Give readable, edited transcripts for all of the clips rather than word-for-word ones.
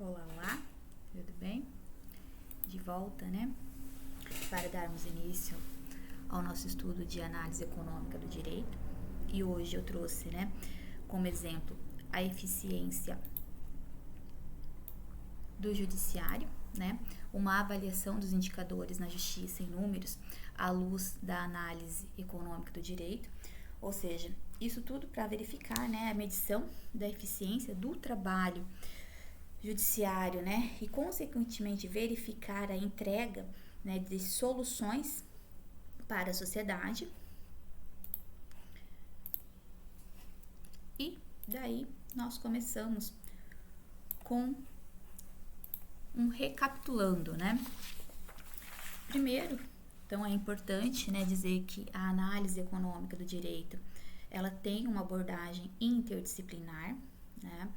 Olá, olá, tudo bem? De volta, né? Para darmos início ao nosso estudo de análise econômica do direito. E hoje eu trouxe, né, como exemplo, a eficiência do judiciário, né? Uma avaliação dos indicadores na justiça em números à luz da análise econômica do direito. Ou seja, isso tudo para verificar, né, a medição da eficiência do trabalho judiciário, né, e consequentemente verificar a entrega, né, de soluções para a sociedade. E daí nós começamos com um recapitulando, né? Primeiro, então é importante, né, dizer que a análise econômica do direito, ela tem uma abordagem interdisciplinar, né,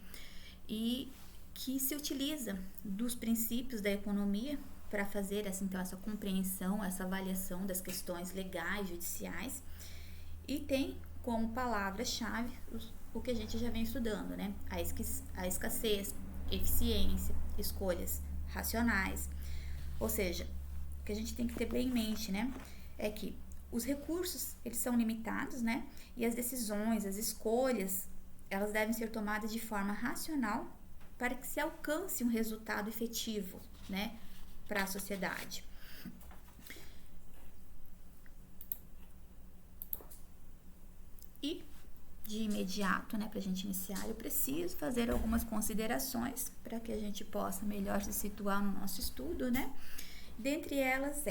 e que se utiliza dos princípios da economia para fazer essa compreensão, essa avaliação das questões legais, judiciais, e tem como palavra-chave o que a gente já vem estudando, né? A escassez, eficiência, escolhas racionais. Ou seja, o que a gente tem que ter bem em mente, né, é que os recursos, eles são limitados, né, e as decisões, as escolhas, elas devem ser tomadas de forma racional para que se alcance um resultado efetivo, né, para a sociedade. E, de imediato, né, para a gente iniciar, eu preciso fazer algumas considerações para que a gente possa melhor se situar no nosso estudo, né? Dentre elas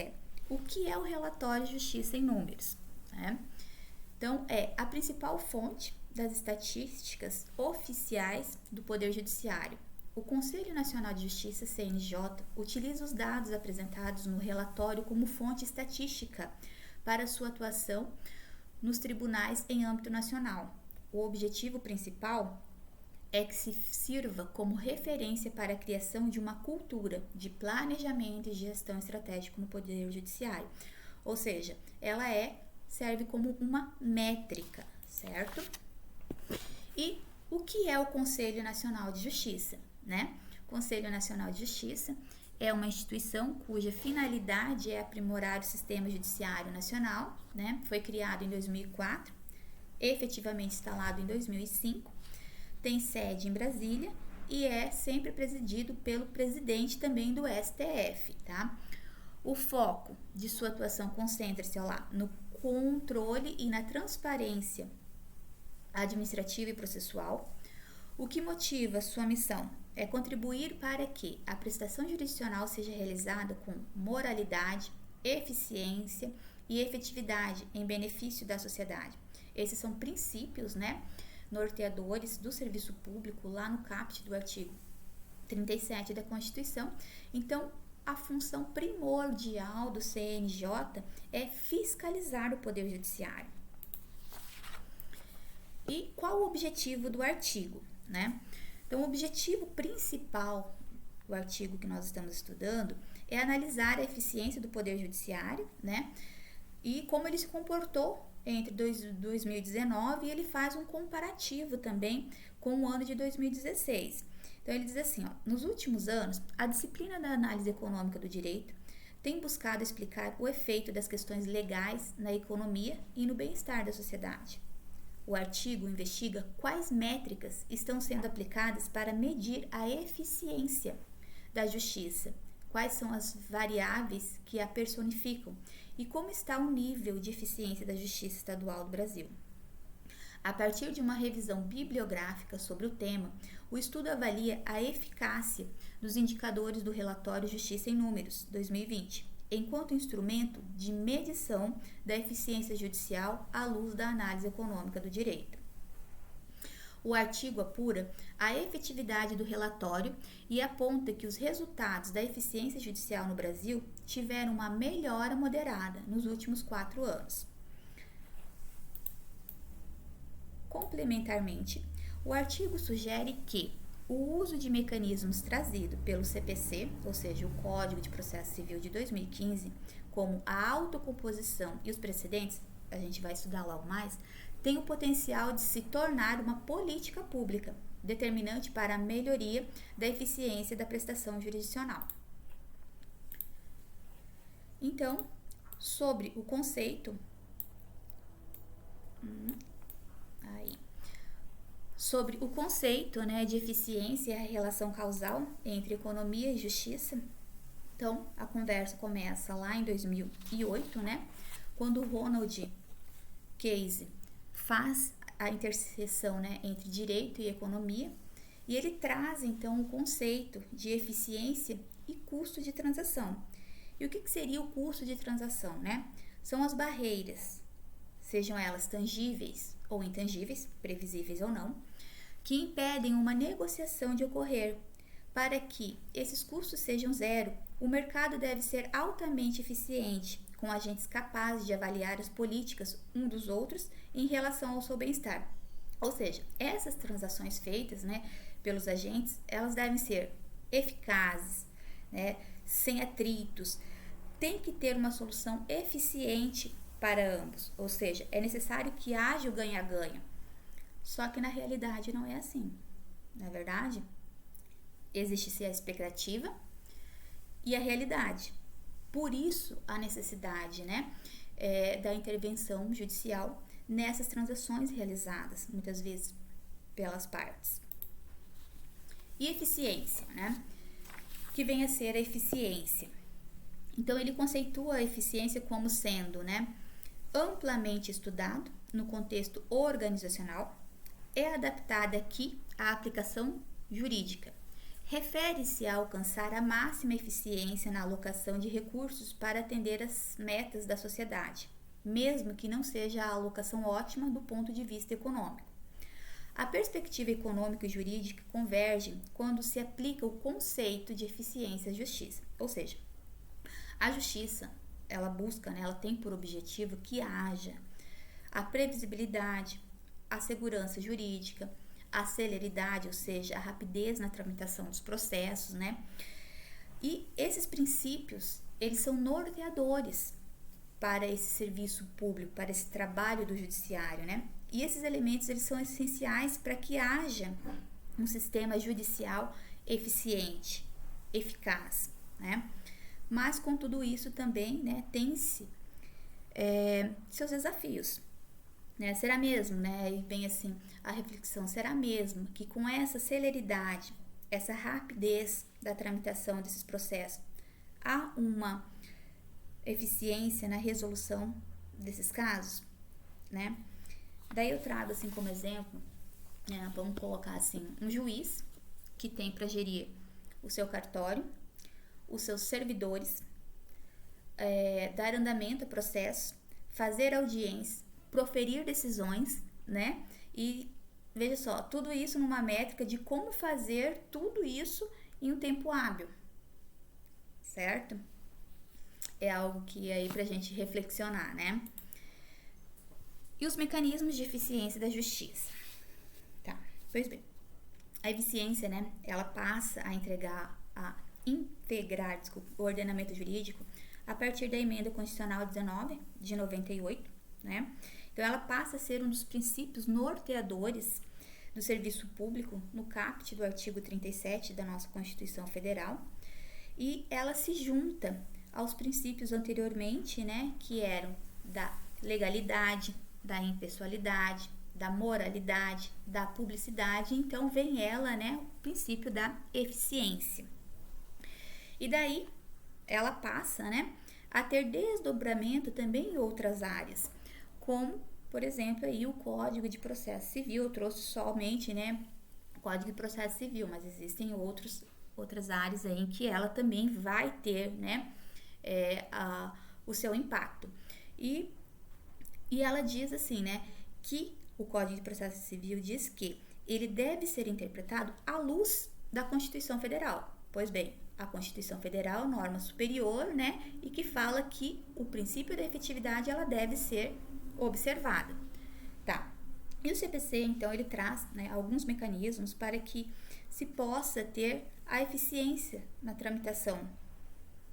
o que é o relatório de justiça em números, né? Então, é a principal fonte das estatísticas oficiais do Poder Judiciário. O Conselho Nacional de Justiça, CNJ, utiliza os dados apresentados no relatório como fonte estatística para sua atuação nos tribunais em âmbito nacional. O objetivo principal é que se sirva como referência para a criação de uma cultura de planejamento e gestão estratégico no Poder Judiciário. Ou seja, ela serve como uma métrica, certo? E o que é o Conselho Nacional de Justiça, né? O Conselho Nacional de Justiça é uma instituição cuja finalidade é aprimorar o sistema judiciário nacional, né? Foi criado em 2004, efetivamente instalado em 2005, tem sede em Brasília e é sempre presidido pelo presidente também do STF, tá? O foco de sua atuação concentra-se lá no controle e na transparência administrativa e processual. O que motiva sua missão é contribuir para que a prestação jurisdicional seja realizada com moralidade, eficiência e efetividade em benefício da sociedade. Esses são princípios, né, norteadores do serviço público lá no caput do artigo 37 da Constituição. Então, a função primordial do CNJ é fiscalizar o Poder Judiciário. E qual o objetivo do artigo, né? Então, o objetivo principal do artigo que nós estamos estudando é analisar a eficiência do Poder Judiciário, né? E como ele se comportou entre 2019 e ele faz um comparativo também com o ano de 2016. Então, ele diz assim, nos últimos anos, a disciplina da análise econômica do direito tem buscado explicar o efeito das questões legais na economia e no bem-estar da sociedade. O artigo investiga quais métricas estão sendo aplicadas para medir a eficiência da justiça, quais são as variáveis que a personificam e como está o nível de eficiência da Justiça Estadual do Brasil. A partir de uma revisão bibliográfica sobre o tema, o estudo avalia a eficácia dos indicadores do relatório Justiça em Números 2020, enquanto instrumento de medição da eficiência judicial à luz da análise econômica do direito. O artigo apura a efetividade do relatório e aponta que os resultados da eficiência judicial no Brasil tiveram uma melhora moderada nos últimos 4 anos. Complementarmente, o artigo sugere que o uso de mecanismos trazido pelo CPC, ou seja, o Código de Processo Civil de 2015, como a autocomposição e os precedentes, a gente vai estudar logo mais, tem o potencial de se tornar uma política pública determinante para a melhoria da eficiência da prestação jurisdicional. Então, sobre o conceito, né, de eficiência e a relação causal entre economia e justiça. Então, a conversa começa lá em 2008, né, quando o Ronald Casey faz a interseção, né, entre direito e economia, e ele traz, então, o conceito de eficiência e custo de transação. E o que seria o custo de transação, né? São as barreiras, sejam elas tangíveis ou intangíveis, previsíveis ou não, que impedem uma negociação de ocorrer. Para que esses custos sejam zero, o mercado deve ser altamente eficiente, com agentes capazes de avaliar as políticas um dos outros em relação ao seu bem-estar. Ou seja, essas transações feitas, né, pelos agentes, elas devem ser eficazes, né, sem atritos. Tem que ter uma solução eficiente para ambos, ou seja, é necessário que haja o ganha-ganha. Só que na realidade não é assim. Na verdade, existe a expectativa e a realidade. Por isso, a necessidade, né, da intervenção judicial nessas transações realizadas, muitas vezes, pelas partes. E eficiência, né? Que vem a ser a eficiência. Então, ele conceitua a eficiência como sendo, né, amplamente estudado no contexto organizacional, é adaptada aqui à aplicação jurídica. Refere-se a alcançar a máxima eficiência na alocação de recursos para atender às metas da sociedade, mesmo que não seja a alocação ótima do ponto de vista econômico. A perspectiva econômica e jurídica convergem quando se aplica o conceito de eficiência à justiça, ou seja, a justiça, ela busca, né, ela tem por objetivo que haja a previsibilidade, a segurança jurídica, a celeridade, ou seja, a rapidez na tramitação dos processos, né? E esses princípios, eles são norteadores para esse serviço público, para esse trabalho do judiciário, né? E esses elementos, eles são essenciais para que haja um sistema judicial eficiente, eficaz, né? Mas com tudo isso também, né, tem-se seus desafios, né? Será mesmo, né? E bem assim, a reflexão, será mesmo que com essa celeridade, essa rapidez da tramitação desses processos, há uma eficiência na resolução desses casos, né? Daí eu trago assim como exemplo, né, vamos colocar assim, um juiz que tem para gerir o seu cartório, os seus servidores, dar andamento ao processo, fazer audiência, proferir decisões, né? E veja só, tudo isso numa métrica de como fazer tudo isso em um tempo hábil, certo? É algo que aí pra gente reflexionar, né? E os mecanismos de eficiência da justiça. Tá, pois bem. A eficiência, né, ela passa a integrar o ordenamento jurídico a partir da emenda constitucional 19 de 98, né? Então, ela passa a ser um dos princípios norteadores do serviço público no caput do artigo 37 da nossa Constituição Federal, e ela se junta aos princípios anteriormente, né, que eram da legalidade, da impessoalidade, da moralidade, da publicidade. Então, vem ela, né, o princípio da eficiência. E daí, ela passa, né, a ter desdobramento também em outras áreas, como, por exemplo, aí o Código de Processo Civil. Eu trouxe somente, né, o Código de Processo Civil, mas existem outras áreas aí em que ela também vai ter, né, o seu impacto. E ela diz assim, né, que o Código de Processo Civil diz que ele deve ser interpretado à luz da Constituição Federal. Pois bem, a Constituição Federal, norma superior, né, e que fala que o princípio da efetividade, ela deve ser observada. Tá. E o CPC, então, ele traz, né, alguns mecanismos para que se possa ter a eficiência na tramitação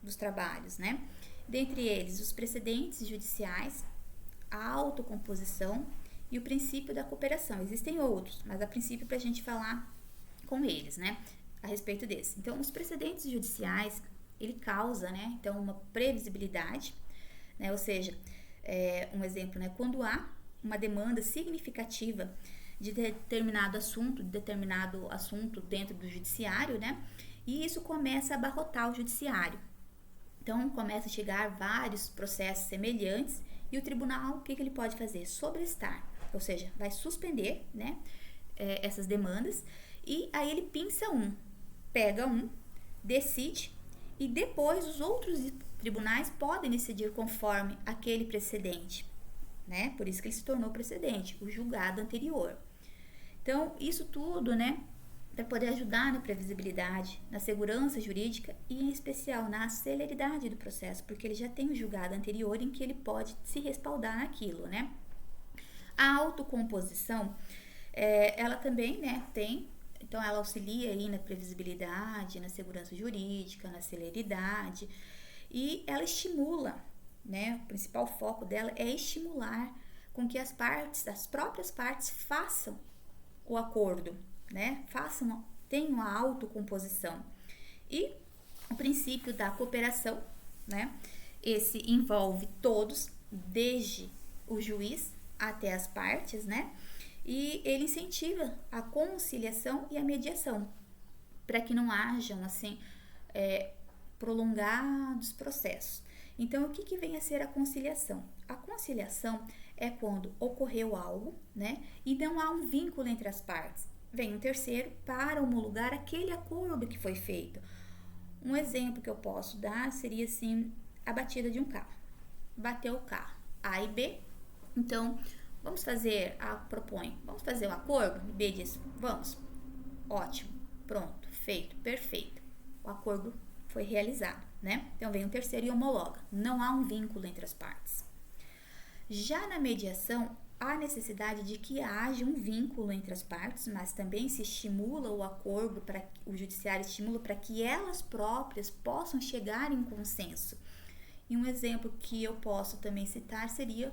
dos trabalhos, né? Dentre eles, os precedentes judiciais, a autocomposição e o princípio da cooperação. Existem outros, mas a princípio, para a gente falar com eles, né, a respeito desse. Então, os precedentes judiciais, ele causa, né, então, uma previsibilidade, né, ou seja, um exemplo, né, quando há uma demanda significativa de determinado assunto dentro do judiciário, né, e isso começa a abarrotar o judiciário. Então, começa a chegar vários processos semelhantes e o tribunal, o que ele pode fazer? Sobrestar, ou seja, vai suspender, né, essas demandas, e aí ele pega decide, e depois os outros tribunais podem decidir conforme aquele precedente, né? Por isso que ele se tornou precedente, o julgado anterior. Então, isso tudo, né, para poder ajudar na previsibilidade, na segurança jurídica e, em especial, na celeridade do processo, porque ele já tem o julgado anterior em que ele pode se respaldar naquilo, né? A autocomposição, ela também, né, então ela auxilia aí na previsibilidade, na segurança jurídica, na celeridade, e ela estimula, né, o principal foco dela é estimular com que as próprias partes façam o acordo, né, tenham a autocomposição. E o princípio da cooperação, né, esse envolve todos, desde o juiz até as partes, né, e ele incentiva a conciliação e a mediação, para que não hajam, assim, prolongados processos. Então, o que vem a ser a conciliação? A conciliação é quando ocorreu algo, né, e não há um vínculo entre as partes. Vem um terceiro para homologar aquele acordo que foi feito. Um exemplo que eu posso dar seria, assim, a batida de um carro. Bateu o carro A e B, então vamos fazer um acordo? B diz, vamos. Ótimo, pronto, feito, perfeito. O acordo foi realizado, né? Então vem um terceiro e homologa. Não há um vínculo entre as partes. Já na mediação, há necessidade de que haja um vínculo entre as partes, mas também se estimula o acordo, o judiciário estimula para que elas próprias possam chegar em consenso. E um exemplo que eu posso também citar seria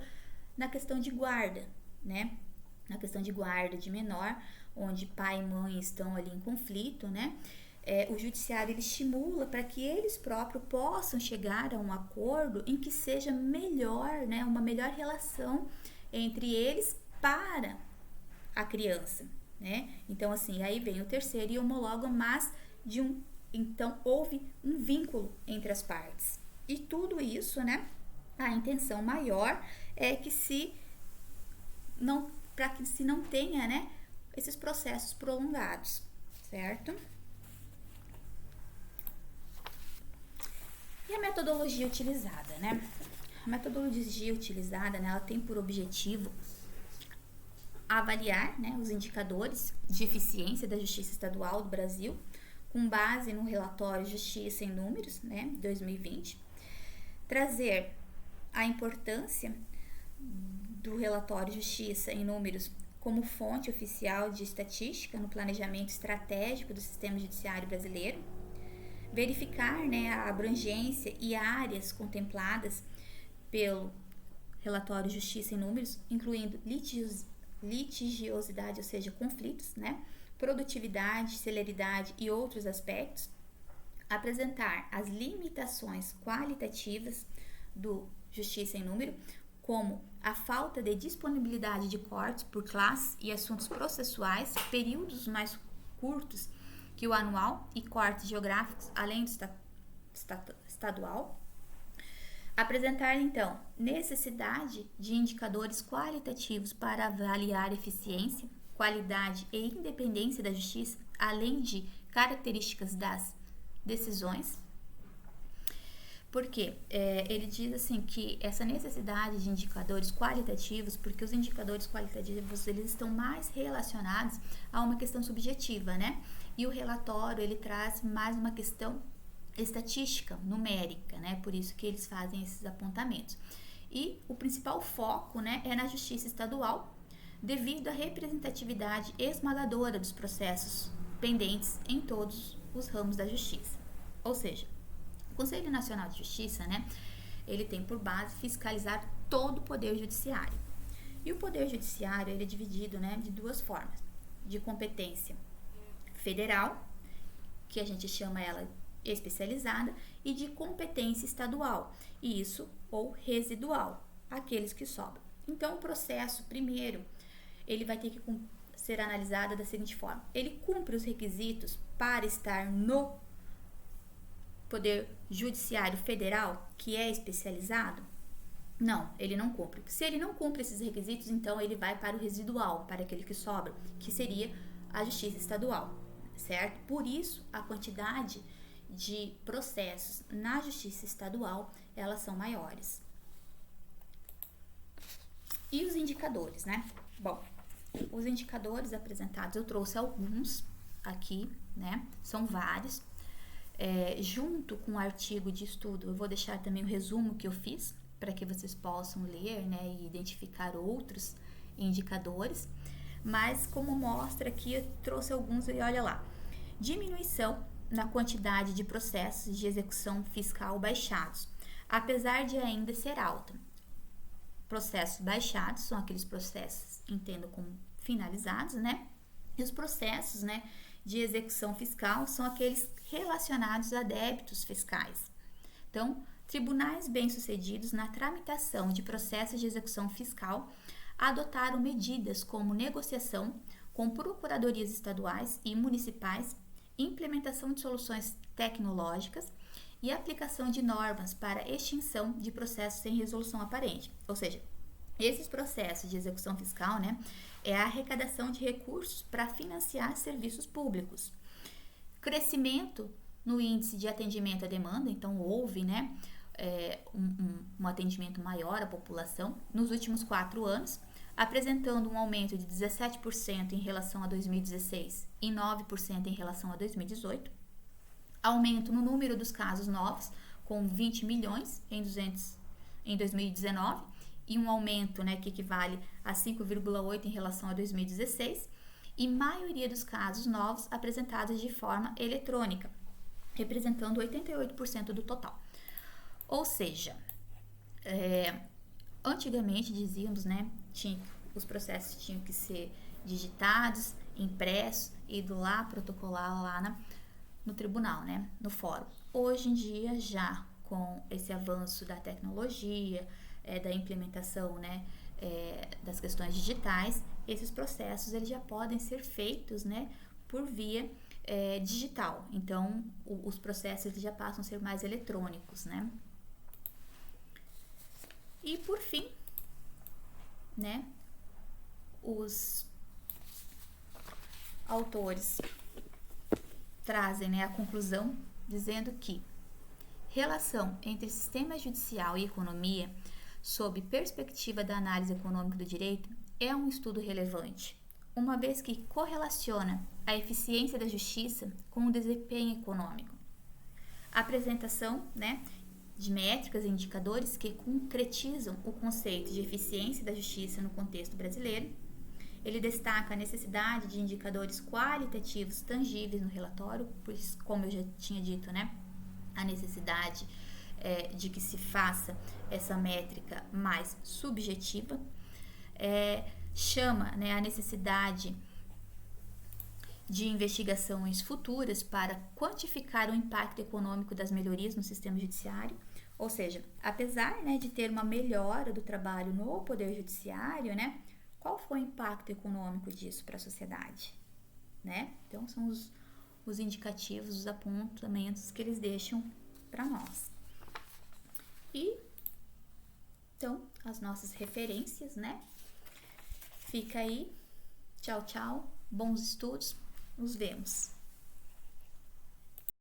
na questão de guarda, né? Na questão de guarda de menor, onde pai e mãe estão ali em conflito, né? O judiciário ele estimula para que eles próprios possam chegar a um acordo em que seja melhor, né? Uma melhor relação entre eles para a criança, né? Então, assim, aí vem o terceiro e homologa, mas então houve um vínculo entre as partes. E tudo isso, né? A intenção maior é que se não tenha, né, esses processos prolongados, certo? E a metodologia utilizada, né? A metodologia utilizada, né, ela tem por objetivo avaliar, né, os indicadores de eficiência da Justiça Estadual do Brasil, com base no relatório Justiça em Números, né, 2020, trazer a importância do relatório Justiça em Números como fonte oficial de estatística no planejamento estratégico do sistema judiciário brasileiro, verificar, né, a abrangência e áreas contempladas pelo relatório Justiça em Números, incluindo litigiosidade, ou seja, conflitos, né, produtividade, celeridade e outros aspectos, apresentar as limitações qualitativas do Justiça em Número, como a falta de disponibilidade de cortes por classe e assuntos processuais, períodos mais curtos que o anual e cortes geográficos, além do estadual. Apresentar, então, necessidade de indicadores qualitativos para avaliar eficiência, qualidade e independência da justiça, além de características das decisões. Porque ele diz assim que essa necessidade de indicadores qualitativos, porque os indicadores qualitativos eles estão mais relacionados a uma questão subjetiva, né? E o relatório ele traz mais uma questão estatística, numérica, né? Por isso que eles fazem esses apontamentos. E o principal foco, né, é na justiça estadual, devido à representatividade esmagadora dos processos pendentes em todos os ramos da justiça. Ou seja, o Conselho Nacional de Justiça, né, ele tem por base fiscalizar todo o poder judiciário. E o poder judiciário ele é dividido, né, de duas formas: de competência federal, que a gente chama ela especializada, e de competência estadual, isso ou residual, aqueles que sobram. Então, o processo, primeiro, ele vai ter que ser analisado da seguinte forma: ele cumpre os requisitos para estar no Poder Judiciário Federal, que é especializado? Não, ele não cumpre. Se ele não cumpre esses requisitos, então ele vai para o residual, para aquele que sobra, que seria a Justiça Estadual, certo? Por isso, a quantidade de processos na Justiça Estadual, elas são maiores. E os indicadores, né? Bom, os indicadores apresentados, eu trouxe alguns aqui, né? São vários. Junto com o artigo de estudo, eu vou deixar também o resumo que eu fiz, para que vocês possam ler, né, e identificar outros indicadores. Mas, como mostra aqui, eu trouxe alguns e olha lá. Diminuição na quantidade de processos de execução fiscal baixados, apesar de ainda ser alta. Processos baixados são aqueles processos, entendo como finalizados, né? E os processos, né, de execução fiscal são aqueles relacionados a débitos fiscais. Então, tribunais bem-sucedidos na tramitação de processos de execução fiscal adotaram medidas como negociação com procuradorias estaduais e municipais, implementação de soluções tecnológicas e aplicação de normas para extinção de processos sem resolução aparente. Ou seja, esses processos de execução fiscal, né, é a arrecadação de recursos para financiar serviços públicos. Crescimento no índice de atendimento à demanda, então houve, né, um atendimento maior à população nos últimos 4 anos, apresentando um aumento de 17% em relação a 2016 e 9% em relação a 2018. Aumento no número dos casos novos, com 20 milhões em 2019, e um aumento, né, que equivale a 5,8% em relação a 2016, e maioria dos casos novos apresentados de forma eletrônica, representando 88% do total. Ou seja, antigamente dizíamos, né, os processos tinham que ser digitados, impressos e ido lá protocolar lá no tribunal, né, no fórum. Hoje em dia, já com esse avanço da tecnologia, da implementação, né, das questões digitais, esses processos eles já podem ser feitos, né, por via digital. Então, os processos eles já passam a ser mais eletrônicos, né? E por fim, né, os autores trazem, né, a conclusão dizendo que relação entre sistema judicial e economia, sob perspectiva da análise econômica do direito, é um estudo relevante, uma vez que correlaciona a eficiência da justiça com o desempenho econômico. A apresentação, né, de métricas e indicadores que concretizam o conceito de eficiência da justiça no contexto brasileiro. Ele destaca a necessidade de indicadores qualitativos tangíveis no relatório, pois, como eu já tinha dito, né, a necessidade de que se faça essa métrica mais subjetiva. Chama, né, a necessidade de investigações futuras para quantificar o impacto econômico das melhorias no sistema judiciário, ou seja, apesar, né, de ter uma melhora do trabalho no Poder Judiciário, né, qual foi o impacto econômico disso para a sociedade, né? Então, são os indicativos, os apontamentos que eles deixam para nós. E, então, as nossas referências, né? Fica aí. Tchau, tchau. Bons estudos. Nos vemos.